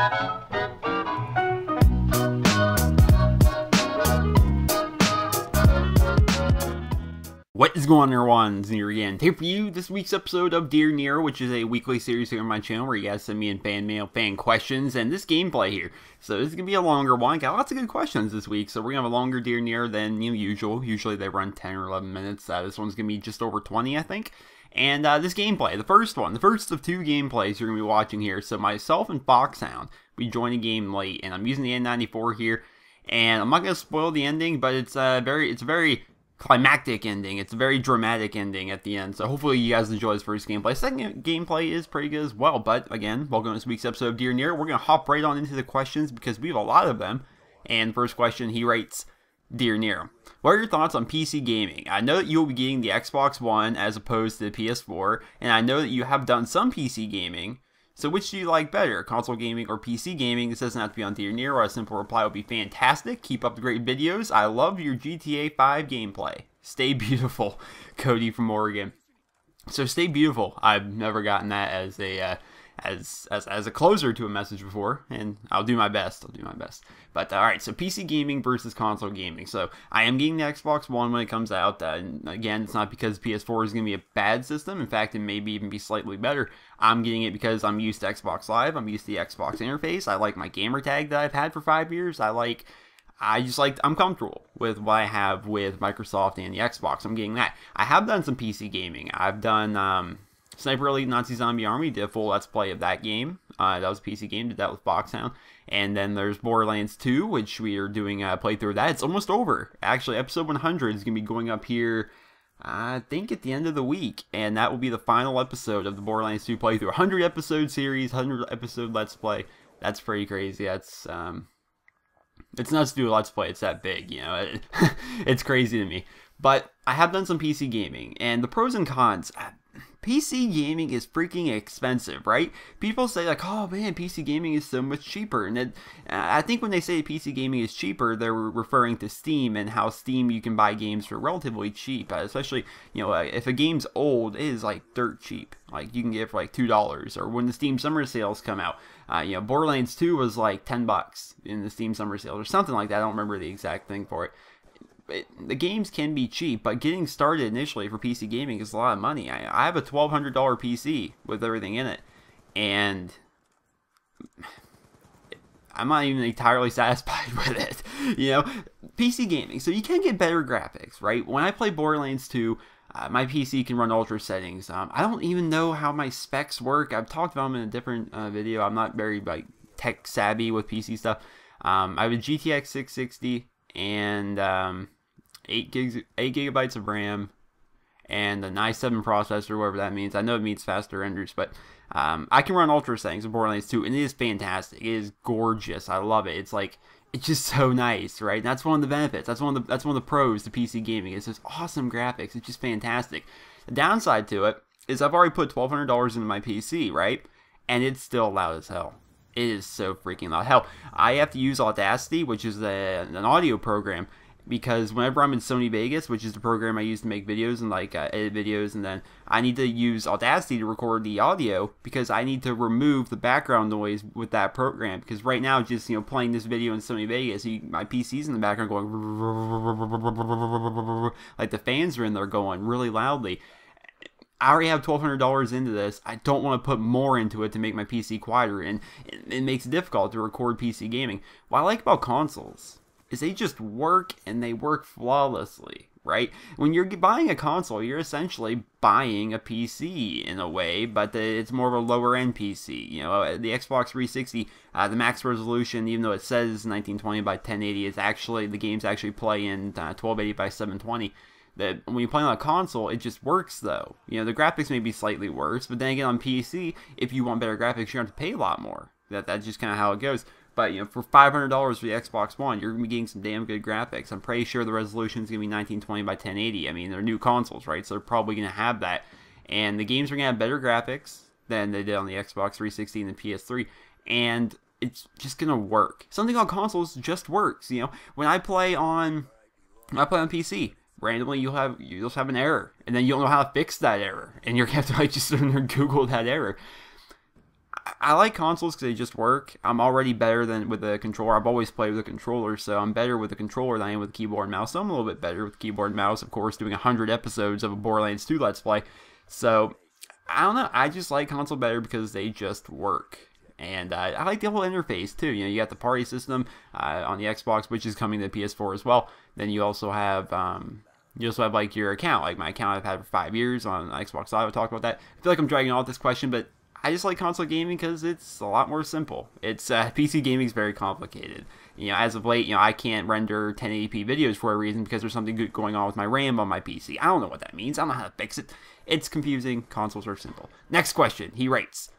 What is going on, everyone? It's Nero again. Here for you this week's episode of Dear Nero, which is a weekly series here on my channel where you guys send me in fan mail, fan questions, and this gameplay here. So this is going to be a longer one. Got lots of good questions this week, so we're going to have a longer Dear Nero than usual. Usually they run 10 or 11 minutes. This one's going to be just over 20, I think. And this gameplay, the first of two gameplays you're going to be watching here. So myself and Foxhound, we joined a game late, and I'm using the N94 here. And I'm not going to spoil the ending, but it's a very climactic ending. It's a very dramatic ending at the end, so hopefully you guys enjoy this first gameplay. Second gameplay is pretty good as well, but again, welcome to this week's episode of Dear Nero. We're going to hop right on into the questions because we have a lot of them. And first question, he writes, Dear Nero, what are your thoughts on PC gaming? I know that you will be getting the Xbox One as opposed to the PS4, and I know that you have done some PC gaming. So which do you like better, console gaming or PC gaming? This doesn't have to be on Dear Nero. A simple reply would be fantastic. Keep up the great videos. I love your GTA 5 gameplay. Stay beautiful, Cody from Oregon. So stay beautiful. I've never gotten that as a as a closer to a message before, and I'll do my best. But all right, so PC gaming versus console gaming. So I am getting the Xbox One when it comes out. And again, it's not because PS4 is going to be a bad system. In fact, it may even be slightly better. I'm getting it because I'm used to Xbox Live. I'm used to the Xbox interface. I like my gamer tag that I've had for 5 years. I'm comfortable with what I have with Microsoft and the Xbox. I'm getting that. I have done some PC gaming. I've done Sniper Elite Nazi Zombie Army, did a full Let's Play of that game. That was a PC game, did that with Foxhound. And then there's Borderlands 2, which we are doing a playthrough of that. It's almost over. Actually, episode 100 is going to be going up here, I think, at the end of the week. And that will be the final episode of the Borderlands 2 playthrough. 100 episode series, 100 episode Let's Play. That's pretty crazy. That's, it's nuts to do a Let's Play. It's that big, you know. It's crazy to me. But I have done some PC gaming, and the pros and cons. PC gaming is freaking expensive, right? People say like, oh man, PC gaming is so much cheaper. And I think when they say PC gaming is cheaper, they're referring to Steam and how Steam you can buy games for relatively cheap. Especially, you know, if a game's old, it is like dirt cheap. Like you can get it for like $2. Or when the Steam summer sales come out, you know, Borderlands 2 was like $10 in the Steam summer sales or something like that. I don't remember the exact thing for it. The games can be cheap, but getting started initially for PC gaming is a lot of money. I have a $1,200 PC with everything in it, and I'm not even entirely satisfied with it. You know, PC gaming, so you can get better graphics, right? When I play Borderlands 2, my PC can run ultra settings. I don't even know how my specs work. I've talked about them in a different video. I'm not very like tech savvy with PC stuff. I have a GTX 660 and 8 gigabytes of RAM and an i7 processor, whatever that means. I know it means faster renders, but I can run ultra settings in Borderlands 2, and it is fantastic. It is gorgeous. I love it. It's like, it's just so nice, right? And that's one of the benefits. That's one of the pros to PC gaming. It's just awesome graphics. It's just fantastic. The downside to it is I've already put $1,200 into my PC, right? And it's still loud as hell. It is so freaking loud. Hell, I have to use Audacity, which is an audio program, because whenever I'm in Sony Vegas, which is the program I use to make videos and like edit videos, and then I need to use Audacity to record the audio because I need to remove the background noise with that program. Because right now, just, you know, playing this video in Sony Vegas, my PC's in the background going like the fans are in there going really loudly. I already have $1,200 into this. I don't want to put more into it to make my PC quieter, and it makes it difficult to record PC gaming. What I like about consoles is they just work, and they work flawlessly, right? When you're buying a console, you're essentially buying a PC in a way, but it's more of a lower end PC. You know, the Xbox 360, the max resolution, even though it says 1920 by 1080, is actually, the games actually play in 1280 by 720. That when you play on a console, it just works though. You know, the graphics may be slightly worse, but then again on PC, if you want better graphics, you're going to have to pay a lot more. That's just kind of how it goes. But, you know, for $500 for the Xbox One, you're going to be getting some damn good graphics. I'm pretty sure the resolution is going to be 1920 by 1080. I mean, they're new consoles, right? So they're probably going to have that. And the games are going to have better graphics than they did on the Xbox 360 and the PS3. And it's just going to work. Something on consoles just works, you know? When I play on PC, randomly you'll just have an error. And then you don't know how to fix that error. And you're going to have to like just Google that error. I like consoles because they just work. I'm already better than with a controller. I've always played with a controller, so I'm better with a controller than I am with keyboard and mouse. So I'm a little bit better with keyboard and mouse, of course, doing 100 episodes of a Borderlands 2 Let's Play. So, I don't know. I just like console better because they just work. And I like the whole interface, too. You know, you got the party system on the Xbox, which is coming to the PS4 as well. Then you also have... like your account, like my account I've had for 5 years on Xbox Live. I talked about that. I feel like I'm dragging off this question, but I just like console gaming because it's a lot more simple. It's PC gaming is very complicated. You know, as of late, you know, I can't render 1080p videos for a reason because there's something good going on with my RAM on my PC. I don't know what that means. I don't know how to fix it. It's confusing. Consoles are simple. Next question. He writes,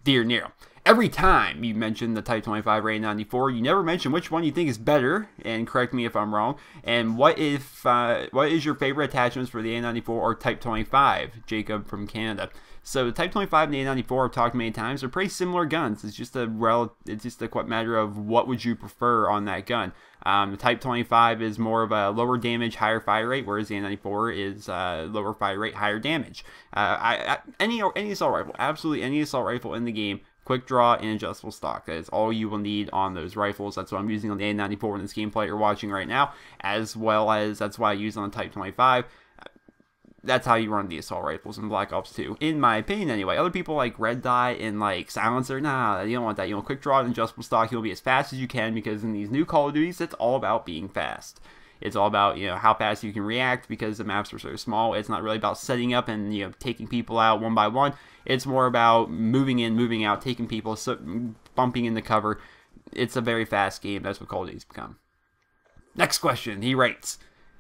Dear Nero, every time you mention the Type 25 or A94, you never mention which one you think is better, and correct me if I'm wrong, and what is your favorite attachments for the A94 or Type 25? Jacob from Canada. So the Type 25 and the A94 I've talked many times are pretty similar guns. It's just a matter of what would you prefer on that gun. The Type 25 is more of a lower damage, higher fire rate, whereas the A94 is lower fire rate, higher damage. Any assault rifle, absolutely any assault rifle in the game, quick draw and adjustable stock. That is all you will need on those rifles. That's what I'm using on the A94 in this gameplay you're watching right now, as well as that's why I use on the Type 25. That's how you run the assault rifles in Black Ops 2, in my opinion anyway. Other people like Red Dot and like Silencer, nah, you don't want that. You want quick draw and adjustable stock. You'll be as fast as you can because in these new Call of Duties, it's all about being fast. It's all about, you know, how fast you can react because the maps are so small. It's not really about setting up and, you know, taking people out one by one. It's more about moving in, moving out, taking people, bumping into cover. It's a very fast game. That's what Call of Duty's become. Next question. He writes,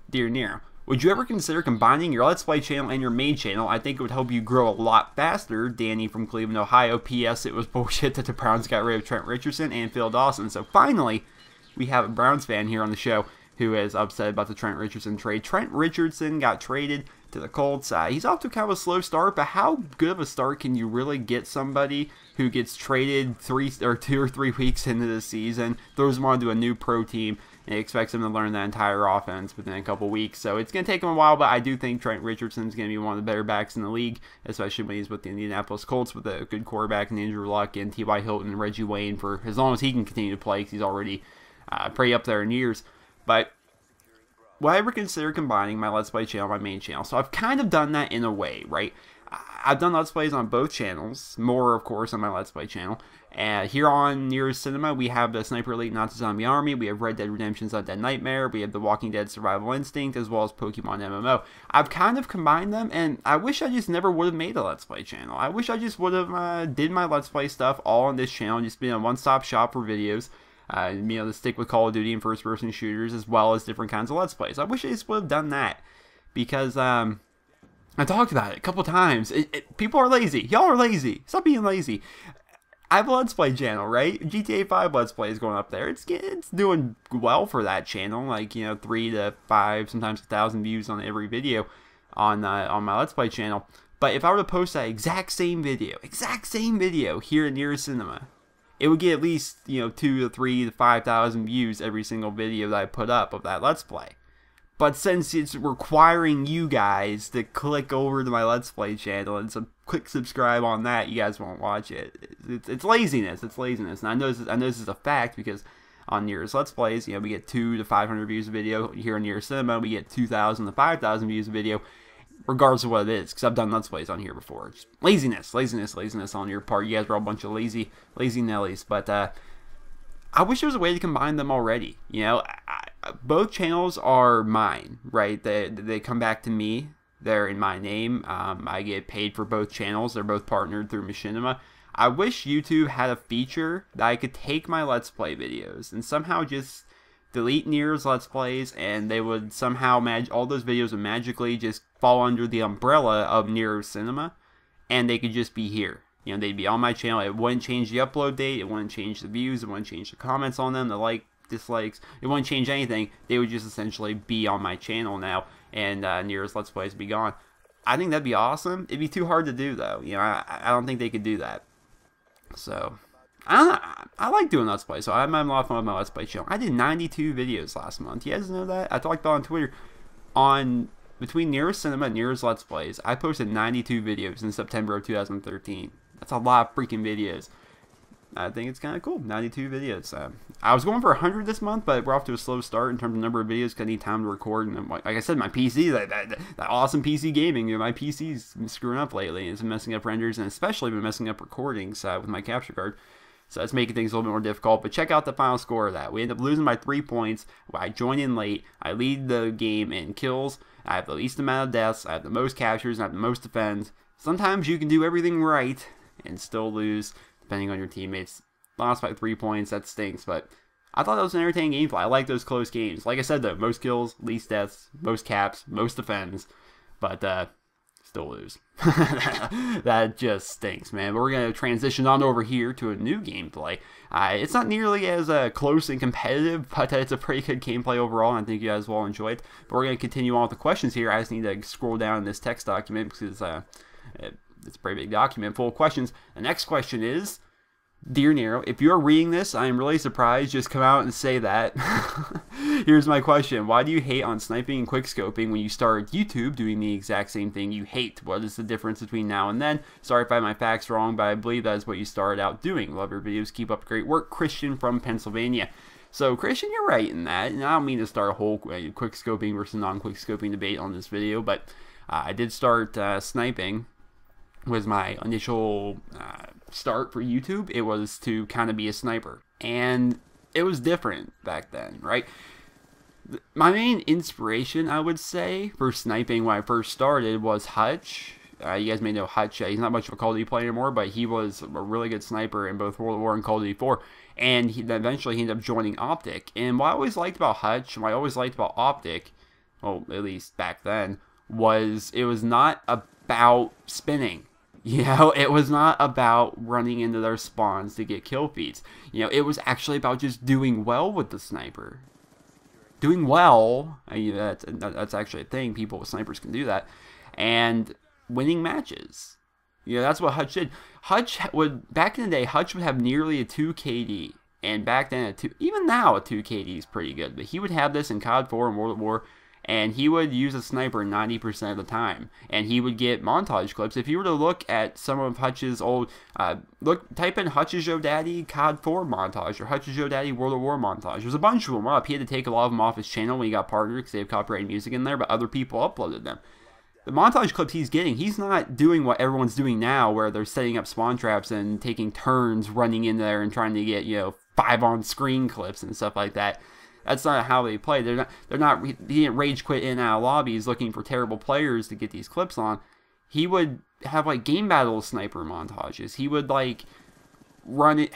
Dear Nero, would you ever consider combining your Let's Play channel and your main channel? I think it would help you grow a lot faster. Danny from Cleveland, Ohio. P.S. It was bullshit that the Browns got rid of Trent Richardson and Phil Dawson. So finally, we have a Browns fan here on the show who is upset about the Trent Richardson trade. Trent Richardson got traded to the Colts. He's off to kind of a slow start, but how good of a start can you really get somebody who gets traded 2 or 3 weeks into the season, throws them onto a new pro team, and expects them to learn the entire offense within a couple weeks? So it's going to take him a while, but I do think Trent Richardson is going to be one of the better backs in the league, especially when he's with the Indianapolis Colts with a good quarterback in Andrew Luck and T.Y. Hilton and Reggie Wayne for as long as he can continue to play, because he's already pretty up there in years. But will I ever consider combining my Let's Play channel and my main channel? So I've kind of done that in a way, right? I've done Let's Plays on both channels, more of course on my Let's Play channel. Here on NerosCinema, we have the Sniper Elite Nazi Zombie Army, we have Red Dead Redemption's Undead Nightmare, we have the Walking Dead Survival Instinct, as well as Pokemon MMO. I've kind of combined them, and I wish I just never would have made a Let's Play channel. I wish I just would have did my Let's Play stuff all on this channel, just been a one-stop shop for videos. You know, to stick with Call of Duty and first-person shooters, as well as different kinds of Let's Plays. I wish I just would have done that, because I talked about it a couple times. People are lazy. Y'all are lazy. Stop being lazy. I have a Let's Play channel, right? GTA 5 Let's Play is going up there. It's doing well for that channel, like, you know, 3 to 5, sometimes 1,000 views on every video on my Let's Play channel. But if I were to post that exact same video here at NerosCinema, it would get at least, you know, 2 to 3 to 5,000 views every single video that I put up of that Let's Play. But since it's requiring you guys to click over to my Let's Play channel and click subscribe on that, you guys won't watch it. It's laziness. It's laziness. And I know this is a fact because on Nero's Let's Plays, you know, we get 200 to 500 views a video. Here on NerosCinema, we get 2,000 to 5,000 views a video, regardless of what it is, because I've done Let's Plays on here before. Just laziness on your part. You guys are all a bunch of lazy Nellies. But I wish there was a way to combine them already. You know, both channels are mine, right? They come back to me. They're in my name. I get paid for both channels. They're both partnered through Machinima. I wish YouTube had a feature that I could take my Let's Play videos and somehow just delete Nero's Let's Plays, and they would somehow all those videos would magically just fall under the umbrella of NerosCinema, and they could just be here. You know, they'd be on my channel. It wouldn't change the upload date. It wouldn't change the views. It wouldn't change the comments on them, the like, dislikes. It wouldn't change anything. They would just essentially be on my channel now, and Nero's Let's Plays would be gone. I think that'd be awesome. It'd be too hard to do, though. You know, I don't think they could do that. So, I like doing Let's Play, so I'm a lot of fun with my Let's Play channel. I did 92 videos last month. You guys know that? I talked about on Twitter. Between NerosCinema and Nero's Let's Plays, I posted 92 videos in September of 2013. That's a lot of freaking videos. I think it's kind of cool. 92 videos. I was going for 100 this month, but we're off to a slow start in terms of number of videos because I need time to record. And like I said, my PC, that awesome PC gaming, you know, my PC's been screwing up lately. It's been messing up renders and especially been messing up recordings with my capture card. So it's making things a little bit more difficult. But check out the final score of that. We end up losing by 3 points. I join in late. I lead the game in kills. I have the least amount of deaths. I have the most captures. And I have the most defends. Sometimes you can do everything right and still lose, depending on your teammates. Lost by 3 points. That stinks. But I thought that was an entertaining gameplay. I like those close games. Like I said, though, most kills, least deaths, most caps, most defends. But still lose. That just stinks, man. But we're going to transition on over here to a new gameplay. It's not nearly as close and competitive, but it's a pretty good gameplay overall, and I think you guys will all enjoy it. But we're going to continue on with the questions here. I just need to scroll down in this text document because it's a pretty big document full of questions. The next question is, Dear Nero, if you're reading this, I am really surprised. Just come out and say that. Here's my question. Why do you hate on sniping and quickscoping when you started YouTube doing the exact same thing you hate? What is the difference between now and then? Sorry if I have my facts wrong, but I believe that is what you started out doing. Love your videos. Keep up the great work. Christian from Pennsylvania. So, Christian, you're right in that. And I don't mean to start a whole quickscoping versus non-quickscoping debate on this video, but I did start sniping. Was my initial start for YouTube. It was to kind of be a sniper, and it was different back then, right? My main inspiration, I would say, for sniping when I first started was Hutch. You guys may know Hutch. He's not much of a Call of Duty player anymore, but he was a really good sniper in both World War and Call of Duty 4, and eventually he ended up joining Optic. And what I always liked about Hutch, and what I always liked about Optic, well, at least back then, was it was not about spinning. You know, it was not about running into their spawns to get kill feeds. You know, it was actually about just doing well with the sniper. Doing well, that's actually a thing. People with snipers can do that. And winning matches. You know, that's what Hutch did. Hutch would, back in the day, Hutch would have nearly a 2 KD. And back then, even now, a 2 KD is pretty good. But he would have this in COD 4 and World at War. And he would use a sniper 90% of the time. And he would get montage clips. If you were to look at some of Hutch's old, type in Hutch's Yo Daddy COD 4 montage, or Hutch's Yo Daddy World of War montage. There's a bunch of them up. He had to take a lot of them off his channel when he got partnered because they have copyrighted music in there, but other people uploaded them. The montage clips he's getting, he's not doing what everyone's doing now, where they're setting up spawn traps and taking turns running in there and trying to get, you know, 5 on screen clips and stuff like that. That's not how they play. He didn't rage quit in and out of lobbies looking for terrible players to get these clips on. He would have like game battle sniper montages. He would like run it.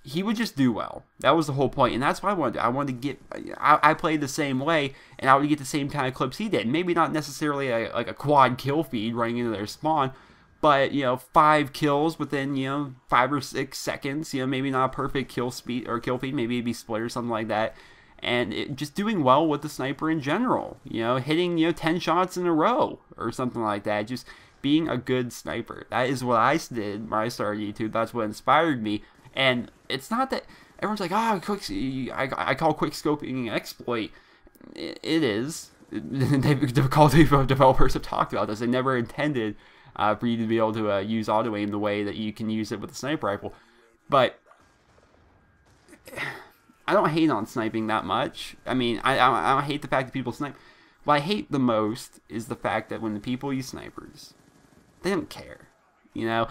He would just do well. That was the whole point, and that's what I wanted. I wanted to get. I played the same way, and I would get the same kind of clips he did. Maybe not necessarily like a quad kill feed running into their spawn, but, you know, 5 kills within, you know, 5 or 6 seconds. You know, maybe not a perfect kill speed or kill feed. Maybe it'd be split or something like that. And just doing well with the sniper in general, you know, hitting, you know, 10 shots in a row or something like that. Just being a good sniper. That is what I did when I started YouTube. That's what inspired me. And it's not that everyone's like, I call quickscoping an exploit. It is. The Call of Duty developers have talked about this. They never intended for you to be able to use auto aim the way that you can use it with a sniper rifle. But I don't hate on sniping that much. I mean, I don't hate the fact that people snipe. What I hate the most is the fact that when the people use snipers, they don't care. You know,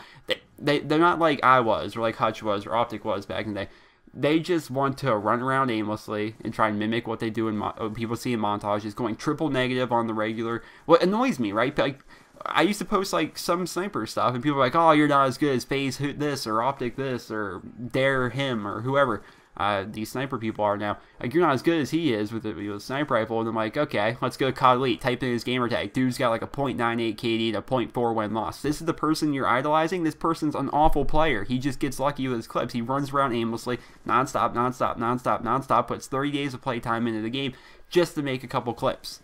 they're not like I was, or like Hutch was, or Optic was back in the day. They just want to run around aimlessly and try and mimic what they do in people see in montages, going triple negative on the regular. What annoys me, right? Like, I used to post like some sniper stuff, and people are like, "Oh, you're not as good as FaZe this, or Optic this, or Dare him, or whoever." These sniper people are now. Like, you're not as good as he is with a sniper rifle. And I'm like, okay, let's go to COD Elite. Type in his gamer tag. Dude's got like a .98 KD and a .4 win loss. This is the person you're idolizing. This person's an awful player. He just gets lucky with his clips. He runs around aimlessly, nonstop, nonstop, nonstop, nonstop, puts 30 days of playtime into the game just to make a couple clips.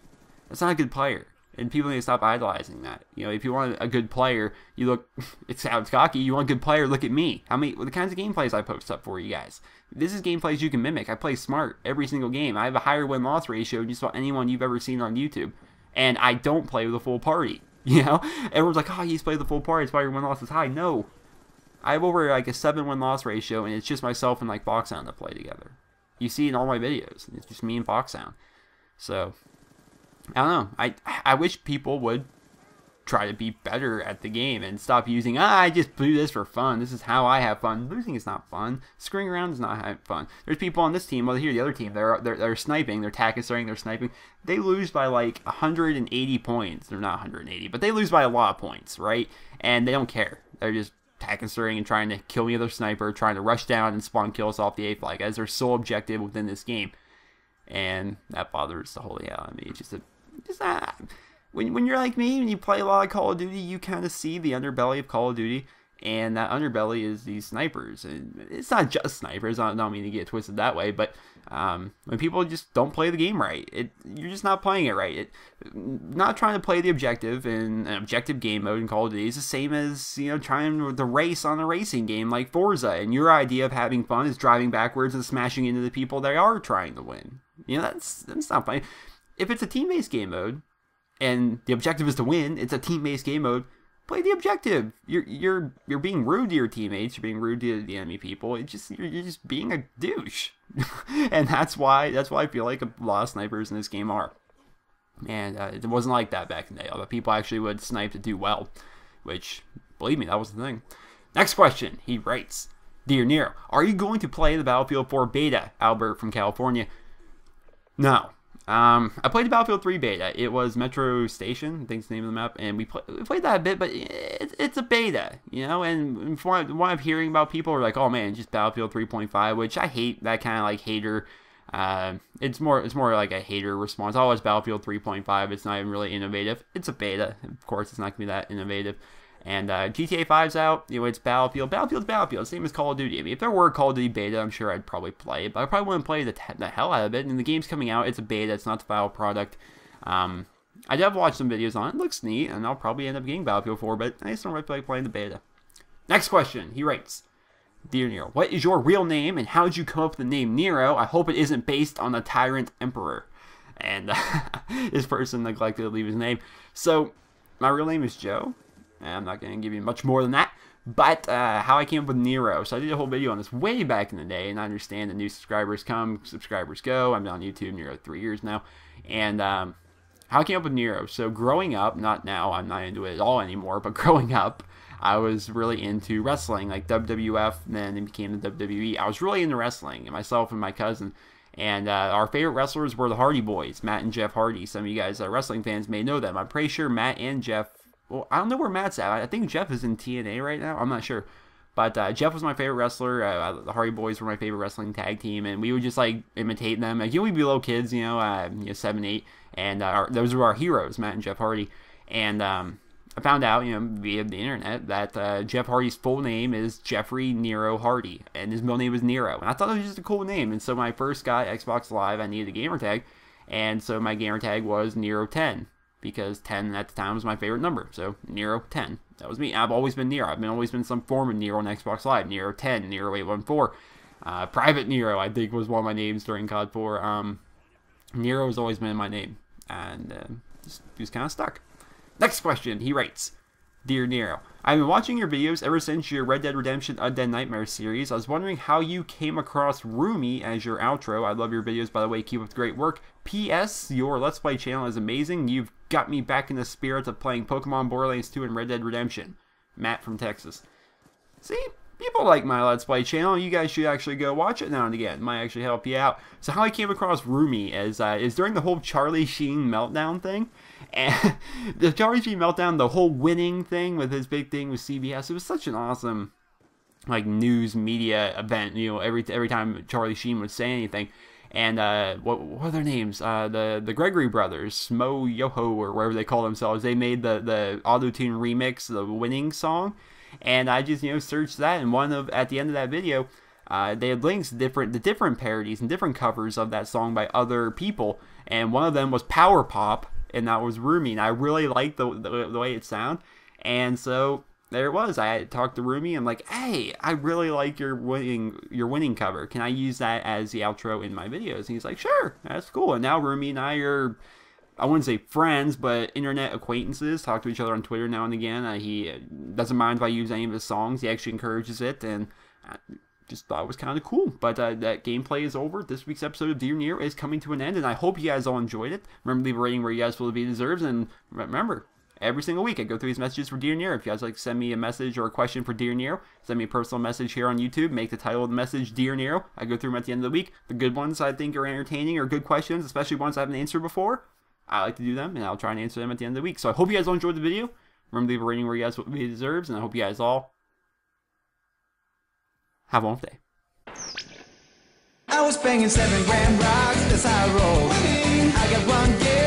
That's not a good player. And people need to stop idolizing that. You know, if you want a good player, you look, it sounds cocky, you want a good player, look at me. The kinds of gameplays I post up for you guys. This is gameplays you can mimic. I play smart every single game. I have a higher win-loss ratio than just about anyone you've ever seen on YouTube. And I don't play with a full party. You know? Everyone's like, oh, he's played the full party, that's why your win-loss is high. No. I have over like a 7-win loss ratio, and it's just myself and like Foxhound that play together. You see it in all my videos. It's just me and Foxhound. So I don't know. I wish people would try to be better at the game and stop using, I just do this for fun. This is how I have fun. Losing is not fun. Screwing around is not fun. There's people on this team, well, here, the other team, they're sniping, they're tack and starting, they're sniping. They lose by like 180 points. They're not 180, but they lose by a lot of points, right? And they don't care. They're just tack and starting and trying to kill the other sniper, trying to rush down and spawn kills off the A flag as their sole objective within this game. And that bothers the holy hell out of me. It's just when you're like me, when you play a lot of Call of Duty, you kind of see the underbelly of Call of Duty, and that underbelly is these snipers. And it's not just snipers, I don't mean to get twisted that way, but when people just don't play the game right, you're just not playing it right. Not trying to play the objective in an objective game mode in Call of Duty is the same as, you know, trying the race on a racing game like Forza, and your idea of having fun is driving backwards and smashing into the people that are trying to win. You know, that's not fun. If it's a team-based game mode, and the objective is to win, it's a team-based game mode, play the objective. You're being rude to your teammates, you're being rude to the enemy people. You're just being a douche. And that's why I feel like a lot of snipers in this game are. And it wasn't like that back in the day. Although people actually would snipe to do well, which, believe me, that was the thing. Next question, he writes, Dear Nero, are you going to play the Battlefield 4 beta? Albert from California. No. I played the Battlefield 3 beta. It was Metro Station, I think it's the name of the map, and we played that a bit, but it's a beta, you know, and from what I'm hearing about, people are like, oh man, just Battlefield 3.5, which I hate that kind of like hater, it's more like a hater response. Oh, it's Battlefield 3.5, it's not even really innovative. It's a beta, of course, it's not going to be that innovative. And GTA 5's out, you know, it's Battlefield. Battlefield, same as Call of Duty. I mean, if there were a Call of Duty beta, I'm sure I'd probably play it, but I probably wouldn't play the hell out of it. And the game's coming out, it's a beta, it's not the final product. I have watched some videos on it, looks neat, and I'll probably end up getting Battlefield 4, but I just don't really like playing the beta. Next question, he writes, Dear Nero, what is your real name, and how did you come up with the name Nero? I hope it isn't based on the Tyrant Emperor. And this person neglected to leave his name. So, my real name is Joe. I'm not going to give you much more than that, but how I came up with Nero. So I did a whole video on this way back in the day, and I understand that new subscribers come, subscribers go. I've been on YouTube nearly 3 years now, and how I came up with Nero. So growing up, not now, I'm not into it at all anymore, but growing up, I was really into wrestling, like WWF, and then it became the WWE. I was really into wrestling, and myself and my cousin. And our favorite wrestlers were the Hardy Boys, Matt and Jeff Hardy. Some of you guys, wrestling fans, may know them. I'm pretty sure Matt and Jeff, well, I don't know where Matt's at. I think Jeff is in TNA right now. I'm not sure. But Jeff was my favorite wrestler. The Hardy Boys were my favorite wrestling tag team. And we would just, like, imitate them. Like, you know, we'd be little kids, you know, 7, 8. And those were our heroes, Matt and Jeff Hardy. And I found out, you know, via the internet, that Jeff Hardy's full name is Jeffrey Nero Hardy. And his middle name was Nero. And I thought it was just a cool name. And so when I first got Xbox Live, I needed a gamer tag. And so my gamer tag was Nero10. Because 10 at the time was my favorite number. So, Nero 10. That was me. I've always been Nero. I've always been some form of Nero on Xbox Live. Nero 10, Nero 814. Private Nero, I think, was one of my names during COD 4. Nero has always been my name. And just kind of stuck. Next question, he writes, Dear Nero, I've been watching your videos ever since your Red Dead Redemption Undead Nightmare series. I was wondering how you came across Roomy as your outro. I love your videos, by the way. Keep up the great work. P.S. Your Let's Play channel is amazing. You've got me back in the spirit of playing Pokemon, Borderlands 2, and Red Dead Redemption. Matt from Texas. See? People like my Let's Play channel. You guys should actually go watch it now and again. It might actually help you out. So how I came across Roomy is during the whole Charlie Sheen meltdown thing. And the Charlie Sheen meltdown, the whole winning thing with his big thing with CBS, it was such an awesome, like, news media event. You know, every time Charlie Sheen would say anything. And what are their names? The Gregory brothers, Smo Yoho, or whatever they call themselves. They made the auto-tune remix, the winning song. And I just, you know, searched that, and at the end of that video, they had links to the different parodies and different covers of that song by other people. And one of them was Power Pop, and that was Roomy. And I really liked the way it sounded. And so there it was. I talked to Roomy. I'm like, hey, I really like your winning cover. Can I use that as the outro in my videos? And he's like, sure, that's cool. And now Roomy and I are I wouldn't say friends, but internet acquaintances, talk to each other on Twitter now and again. He doesn't mind if I use any of his songs. He actually encourages it, and I just thought it was kind of cool. But that gameplay is over. This week's episode of Dear Nero is coming to an end, and I hope you guys all enjoyed it. Remember, leave a rating where you guys feel the video deserves, and remember, every single week I go through these messages for Dear Nero. If you guys like to send me a message or a question for Dear Nero, send me a personal message here on YouTube. Make the title of the message Dear Nero. I go through them at the end of the week. The good ones I think are entertaining or good questions, especially ones I haven't answered before, I like to do them, and I'll try and answer them at the end of the week. So I hope you guys all enjoyed the video. Remember to leave a rating where you guys feel the video deserves, and I hope you guys all have a wonderful day. I was banging 7 gram rocks, that's how I roll. I got one gear.